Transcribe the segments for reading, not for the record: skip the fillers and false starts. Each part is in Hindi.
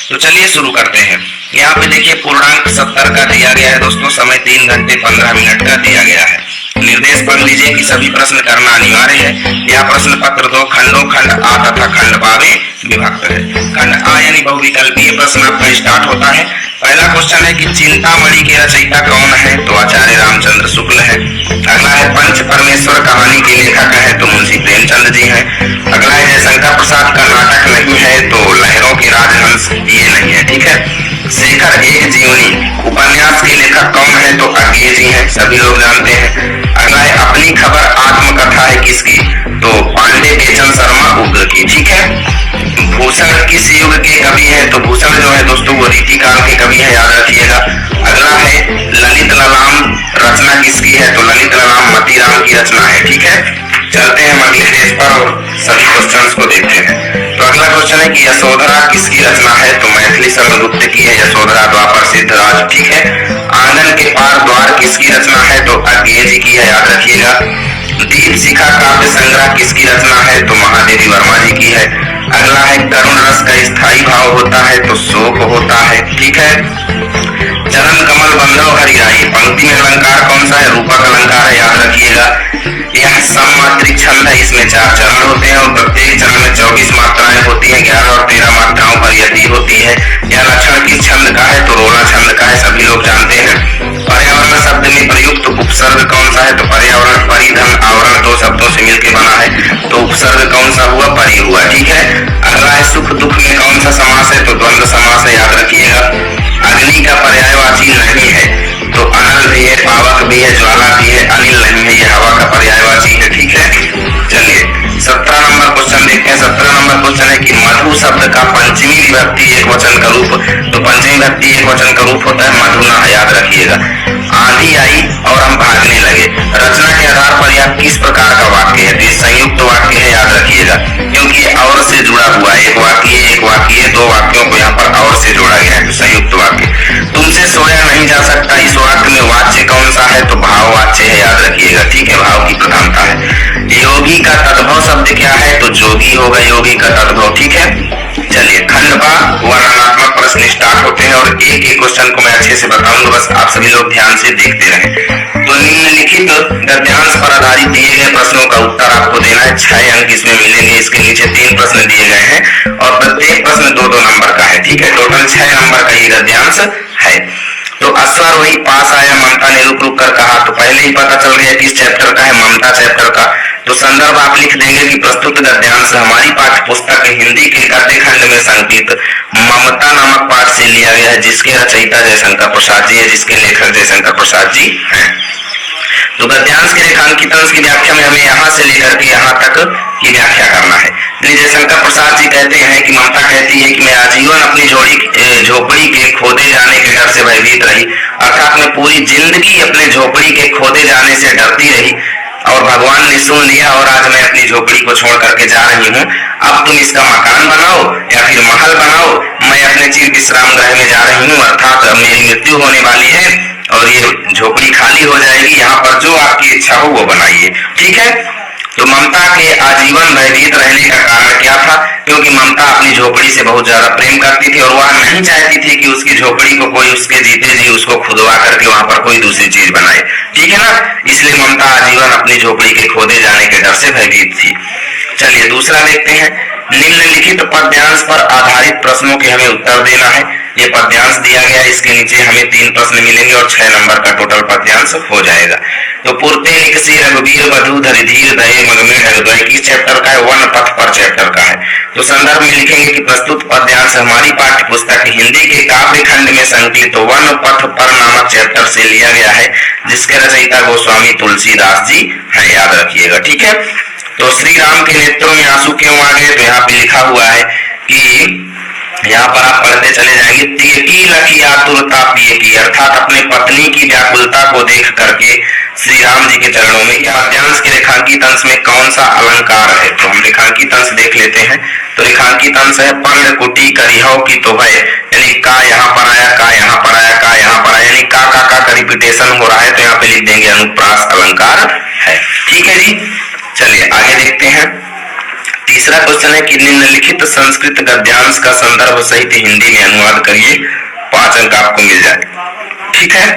तो चलिए शुरू करते हैं। यहाँ पे देखिए पूर्णांक 70 का दिया गया है दोस्तों, समय 3 घंटे 15 मिनट का दिया गया है। निर्देश पढ़ लीजिए कि सभी प्रश्न करना अनिवार्य है। यह प्रश्न पत्र 2 खंडों खंड आ तथा खंड बा में विभक्त है। खंड आ यानी बहुविकल्पीय प्रश्न आपका स्टार्ट होता है। पहला क्वेश्चन है कि चिंतामणि के रचयिता कौन है, तो आचार्य रामचंद्र शुक्ल है। अगला है पंच परमेश्वर कहानी के लेखक है, तो मुंशी प्रेमचंद जी हैं। अगला है जयशंकर प्रसाद का नाटक नहीं है, तो लहरों के राजहंस ये नहीं है, ठीक है। शेखर एक जीवनी उपन्यास के लेखक कौन है, तो अज्ञे जी हैं, सभी लोग जानते हैं। अगला है अपनी खबर आत्मकथा है किसकी, तो पांडे बेचन शर्मा उग्र की, ठीक है। भूषण किस युग के कवि है, तो भूषण जो है दोस्तों वो रीतिकाल के कवि है, याद रखिएगा। अगला है ललित ललाम रचना किसकी है, तो ललित ललाम मतीराम की रचना है, ठीक है। चलते हैं अगले पेज पर और सभी क्वेश्चंस को देखते हैं। तो अगला क्वेश्चन है कि यशोधरा किसकी रचना है, तो मैथिली शरण गुप्त की है यशोधरा द्वापर सिद्धराज, ठीक है। आंगन के पार द्वार किसकी रचना है, तो अज्ञे जी की है, याद रखिएगा। दीप शिखा काव्य संग्रह किसकी रचना है, तो महादेवी वर्मा जी की है। अगला है करुण रस का स्थायी भाव होता है, तो शोक होता है, ठीक है। चरण कमल बंधव हरियाई पंक्ति में अलंकार कौन सा है, रूपक अलंकार है, याद रखिएगा। यह सममात्रिक छंद है, इसमें 4 चरण होते हैं और प्रत्येक चरण में 24 मात्राएं होती हैं, 11 और 13 मात्राओं पर यति होती है। यह लक्षण किस छंद का है, तो रोला छंद का है, सभी लोग जानते हैं। पर्यावरण शब्द में प्रयुक्त उपसर्ग कौन सा है, तो पर्यावरण परिधन आवरण 2 शब्दों से मिलकर बना है, तो उपसर्ग कौन सा हुआ, परि हुआ, ठीक है। अगला है सुख दुख में कौन सा समास है, तो द्वंद्व समास है, याद रखिएगा। अग्नि का पर्यायवाची नहीं है, तो अनल भी है, पावक भी है, ज्वाला भी है, अनिल नहीं है, यह हवा का पर्यायवाची है, ठीक है। चलिए 17 नंबर क्वेश्चन देखते हैं। 17 नंबर क्वेश्चन है कि मधु शब्द का पंचमी विभक्ति एक वचन का रूप, तो पंचमी विभक्ति एक वचन का रूप होता है मधुना, याद रखिएगा। आंधी आई और हम भागने लगे, रचना के आधार पर यह किस प्रकार का वाक्य है, तो ये संयुक्त वाक्य है, याद रखिएगा, क्योंकि ये और से जुड़ा हुआ है। एक वाक्य 2 वाक्यों को यहाँ पर और से जोड़ा गया है, तो संयुक्त वाक्य। तुमसे सोया नहीं जा सकता, इस वाक्य में वाच्य कौन सा है, तो भाव वाच्य है, याद रखिएगा, ठीक है, भाव की प्रधानता है। योगी का तद्भव शब्द क्या है, तो जोगी होगा योगी का तद्भव, ठीक है। चलिए खंड बा वर्णनात्मक प्रश्न स्टार्ट होते हैं और एक एक क्वेश्चन को मैं अच्छे से बताऊंगा, बस आप सभी लोग ध्यान से देखते रहें। तो निम्नलिखित गद्यांश पर आधारित दिए गए प्रश्नों का उत्तर आपको देना है। 6 अंक इसमें मिलेंगे। इसके नीचे 3 प्रश्न दिए गए हैं और प्रत्येक प्रश्न 2-2 नंबर का है, ठीक है। टोटल 6 नंबर का ये गद्यांश है। तो अश्वारोही पास आया, ममता ने रुक रुक कर कहा, तो पहले ही पता चल गया किस चैप्टर का है, ममता चैप्टर का। तो संदर्भ आप लिख देंगे कि प्रस्तुत गद्यांश हमारी पाठ्य पुस्तक हिंदी के गद्य खंड में संकलित ममता नामक पाठ से लिया गया है, जिसके रचयिता जयशंकर प्रसाद जी है, जिसके लेखक जयशंकर प्रसाद जी हैं। तो गद्यांश के रेखांकित अंश की व्याख्या में हमें यहाँ से लेकर के यहाँ तक की व्याख्या करना है। जयशंकर प्रसाद जी कहते हैं कि ममता कहती है कि मैं आजीवन अपनी झोपड़ी के खोदे जाने के डर से भयभीत रही, अर्थात मैं पूरी जिंदगी अपने झोपड़ी के खोदे जाने से डरती रही और भगवान ने सुन लिया और आज मैं अपनी झोपड़ी को छोड़ करके जा रही हूँ। अब तुम इसका मकान बनाओ या फिर महल बनाओ, मैं अपने चिर विश्राम गृह में जा रही हूँ, अर्थात मेरी मृत्यु होने वाली है और ये झोपड़ी खाली हो जाएगी, यहाँ पर जो आपकी इच्छा हो वो बनाइए, ठीक है। तो ममता के आजीवन भयभीत रहने का कारण क्या था, क्योंकि ममता अपनी झोपड़ी से बहुत ज्यादा प्रेम करती थी और वह नहीं चाहती थी कि उसकी झोपड़ी को कोई उसके जीते जी उसको खुदवा करके वहां पर कोई दूसरी चीज बनाए, ठीक है ना। इसलिए ममता आजीवन अपनी झोपड़ी के खोदे जाने के डर से भयभीत थी। चलिए दूसरा देखते हैं। निम्नलिखित पद्यांश पर आधारित प्रश्नों के हमें उत्तर देना है। ये पद्यांश दिया गया, इसके नीचे हमें 3 प्रश्न मिलेंगे और 6 नंबर का टोटल पद्यांश हो जाएगा। तो पुरते निकसी रघुवीर वधु धरिधीर दये मगमे हृदय किस चैप्टर का है, वन पथ पर चैप्टर का है। तो संदर्भ में लिखेंगे कि प्रस्तुत पद्यांश हमारी पाठ्य पुस्तक हिंदी के काव्य खंड में संकलित वन पथ पर नामक चैप्टर से लिया गया है, जिसके रचयिता गोस्वामी तुलसीदास जी है, याद रखिएगा, ठीक है। तो श्री राम के नेत्रों में आंसू क्यों आ गए, तो यहाँ पे लिखा हुआ है कि यहाँ पर आप पढ़ते चले जाएंगे, तियकी लखी आतुरता पिए की, अर्थात अपने पत्नी की व्याकुलता को देख करके श्री राम जी के चरणों में। पद्यांश के रेखांकित अंश में कौन सा अलंकार है, तो हम रेखांकित अंश देख लेते हैं। तो रेखांकित अंश है पर्ण कुटी करिहौ की तो है, यानी का यहाँ पर आया, का यहाँ पर आया, का यहाँ पर आया, यानी का रिपीटेशन हो रहा है, तो यहाँ पे लिख देंगे अनुप्रास अलंकार है, ठीक है जी। चलिए आगे देखते हैं। तीसरा क्वेश्चन है कि निम्नलिखित संस्कृत गद्यांश का संदर्भ सहित हिंदी में अनुवाद करिए, 5 अंक आपको मिल जाए। ठीक है,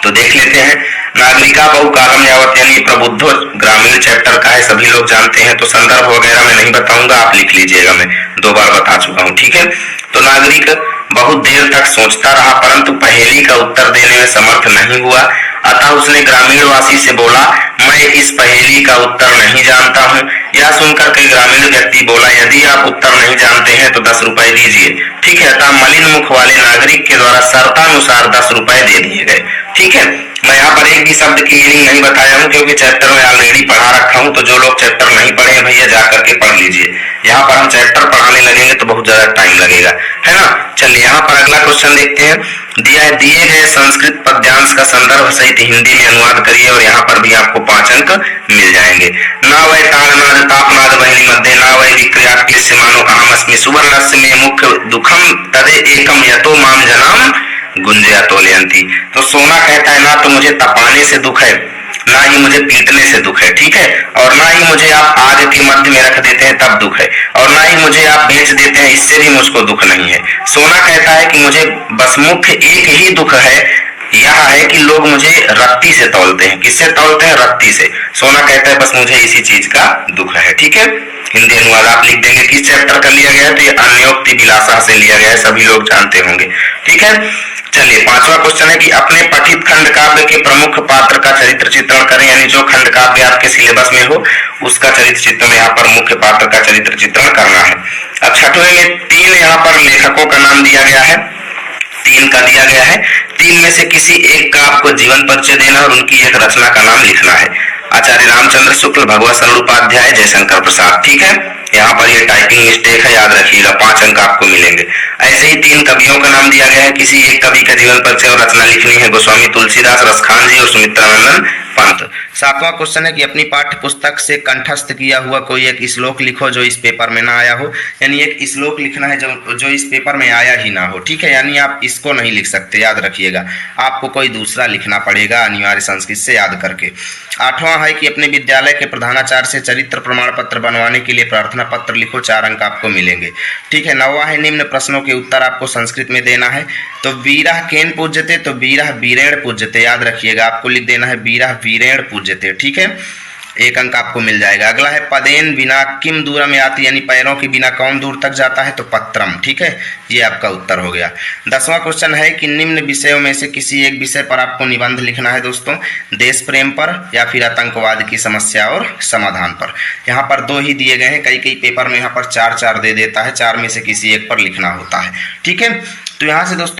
तो देख लेते हैं। नागरिका बहुकालम यावत यानी प्रबुद्धो ग्रामीण चैप्टर का है, सभी लोग जानते हैं, तो संदर्भ वगैरह मैं नहीं बताऊंगा, आप लिख लीजिएगा, मैं 2 बार बता चुका हूं। ठीक है, तो नागरिक बहुत देर तक सोचता रहा परंतु पहेली का उत्तर देने में समर्थ नहीं हुआ, अतः उसने ग्रामीणवासी से बोला, मैं इस पहेली का उत्तर नहीं जानता हूँ। यह सुनकर कई ग्रामीण व्यक्ति बोला, यदि आप उत्तर नहीं जानते हैं तो 10 रुपए दीजिए। ठीक है, अतः मलिन मुख वाले नागरिक के द्वारा शर्तानुसार 10 रुपए दे दिए गए। ठीक है, मैं यहाँ पर एक भी शब्द की मीनिंग नहीं बताया हूँ क्योंकि चैप्टर में ऑलरेडी पढ़ा रखा हूँ, तो जो लोग चैप्टर नहीं पढ़े हैं भैया जा करके पढ़ लीजिए। यहाँ पर हम चैप्टर पढ़ाने लगेंगे तो बहुत ज्यादा टाइम लगेगा, है ना। चलिए यहाँ पर अगला क्वेश्चन देखते हैं। दिए गए संस्कृत पद्यांश का संदर्भ सहित हिंदी में अनुवाद करिए और यहाँ पर भी आपको 5 अंक मिल जाएंगे। न वै ताड़नाद तापनाद बहिनी मध्य न वै विक्रिया क्लिश्यमानो अहमस्मि सुवर्णस्य में मुख्य दुखम तदे एकम यतो माम जनाम गुंजया तोलयंती। तो सोना कहता है ना तो मुझे तपाने से दुख है, ना ही मुझे पीटने से दुख है। ठीक है, और ना ही मुझे आप आग के मध्य में रख देते हैं तब दुख है, और ना ही मुझे आप बेच देते हैं, इससे भी मुझको दुख नहीं है। सोना कहता है कि मुझे बस मुख्य एक ही दुख है, यह है कि लोग मुझे रत्ती से तौलते हैं। किससे तौलते हैं? रत्ती से। सोना कहता है बस मुझे इसी चीज का दुख है। ठीक है, हिंदी अनुवाद आप लिख देंगे। किस चैप्टर का लिया गया है? तो ये अन्योक्ति विलासा से लिया गया है, सभी लोग जानते होंगे। ठीक है, चलिए 5वां क्वेश्चन है कि अपने पठित खंड काव्य के प्रमुख पात्र का चरित्र चित्रण करें, यानी जो खंड काव्य आपके सिलेबस में हो उसका चरित्र चित्रण यहाँ पर मुख्य पात्र का चरित्र चित्रण करना है। अब 6वें में 3 यहाँ पर लेखकों का नाम दिया गया है, 3 का दिया गया है। 3 में से किसी एक का आपको जीवन परिचय देना और उनकी एक रचना का नाम लिखना है। आचार्य रामचंद्र शुक्ल, भगवत शरण उपाध्याय, जयशंकर प्रसाद। ठीक है, यहाँ पर ये टाइपिंग मिस्टेक है, याद रखिएगा, 5 अंक आपको मिलेंगे। ऐसे ही 3 कवियों का नाम दिया गया है, किसी एक कवि का जीवन परिचय और रचना लिखनी है, गोस्वामी तुलसीदास, रसखान जी और सुमित्रानंदन पंत। 7वां क्वेश्चन है कि अपनी पाठ्य पुस्तक से कंठस्थ किया हुआ कोई एक श्लोक लिखो जो इस पेपर में ना आया हो, यानी एक श्लोक लिखना है जो इस पेपर में आया ही ना हो। ठीक है, यानी आप इसको नहीं लिख सकते, याद रखिएगा, आपको कोई दूसरा लिखना पड़ेगा अनिवार्य संस्कृत से याद करके। 8वां है कि अपने विद्यालय के प्रधानाचार्य से चरित्र प्रमाण पत्र बनवाने के लिए प्रार्थना पत्र लिखो, 4 अंक आपको मिलेंगे। ठीक है, 9वां है निम्न प्रश्नों के उत्तर आपको संस्कृत में देना है। तो वीरः केन पूज्यते, तो वीरः वीरेण पूज्यते, याद रखिएगा, आपको लिख देना है वीरः वीरेण पूज्यते। ठीक है, 1 अंक आपको मिल जाएगा। अगला है पदेन बिना किम दूरम याति, यानी पैरों के बिना कौन दूर तक जाता है, तो पत्रम। ठीक है, ये आपका उत्तर हो गया। 10वां क्वेश्चन है कि निम्न विषयों में से किसी एक विषय पर आपको निबंध लिखना है दोस्तों, देश प्रेम पर या फिर आतंकवाद की समस्या और समाधान पर। यहाँ पर 2 ही दिए गए हैं, कई पेपर में यहाँ पर 4-4 दे देता है, 4 में से किसी एक पर लिखना होता है। ठीक है, तो यहाँ से दोस्तों